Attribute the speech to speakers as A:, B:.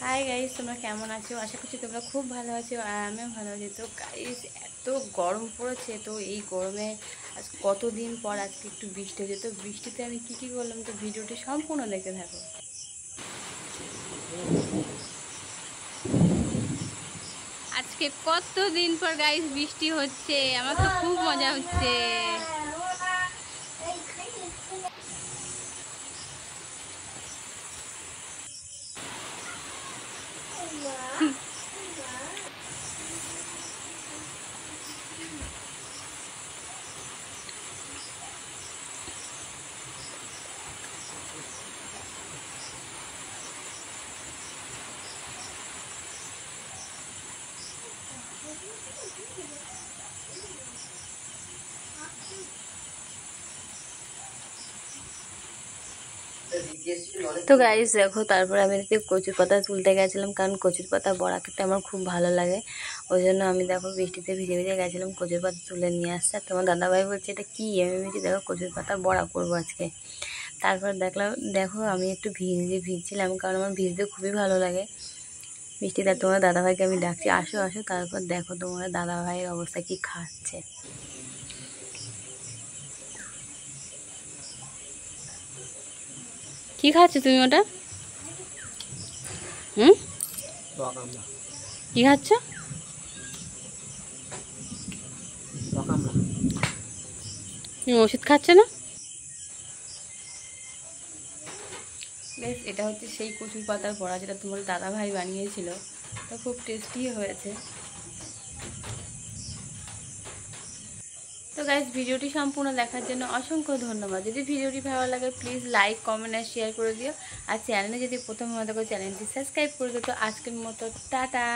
A: Hi guys, তোমরা কেমন আছো? আশা করছি তোমরা খুব ভালো আছো আর আমিও ভালো আছি। তো গাইস, এত গরম পড়েছে, তো এই গরমে আজ কতদিন পর আজকে একটু বৃষ্টি হয়েছে। তো বৃষ্টিতে আমি কি করলাম, তো ভিডিওটি সম্পূর্ণ দেখতে থাকো। আজকে কতদিন পর গাইস বৃষ্টি হচ্ছে, আমার তো খুব মজা হচ্ছে। তো গাইস দেখো, তারপর আমি কচুর পাতা তুলতে গেছিলাম, কারণ কচুর পাতা বড়া খেতে আমার খুব ভালো লাগে। ওই জন্য আমি দেখো বৃষ্টিতে ভিজে ভিজে গেছিলাম কচুর পাতা তুলে নিয়ে আসছে। আর তোমার দাদাভাই বলছে এটা কি, আমি বলছি দেখো কচুর পাতা বড়া করবো আজকে। তারপর দেখো আমি একটু ভিজছিলাম, কারণ আমার ভিজতে খুবই ভালো লাগে বৃষ্টিতে। তোমার দাদাভাইকে আমি ডাকছি আসো আসো। তারপর দেখো তোমার দাদাভাইয়ের অবস্থা কি খাচ্ছে। কি খাচ্ছ তুমি ওটা? কি খাচ্ছ? তুমি ওষুধ খাচ্ছ না? বেশ, এটা হচ্ছে সেই কচুর পাতার বড়া যেটা তোমার দাদাভাই বানিয়েছিল। তো খুব টেস্টি হয়েছে। তো গাইস, ভিডিওটি সম্পূর্ণ দেখার জন্য অসংখ্য ধন্যবাদ। যদি ভিডিওটি ভালো লাগে প্লিজ লাইক, কমেন্ট আর শেয়ার করে দিও। আর চ্যানেলে যদি প্রথম হতে চ্যানেলটি সাবস্ক্রাইব করে দিও। তো আজকের মতো টাটা।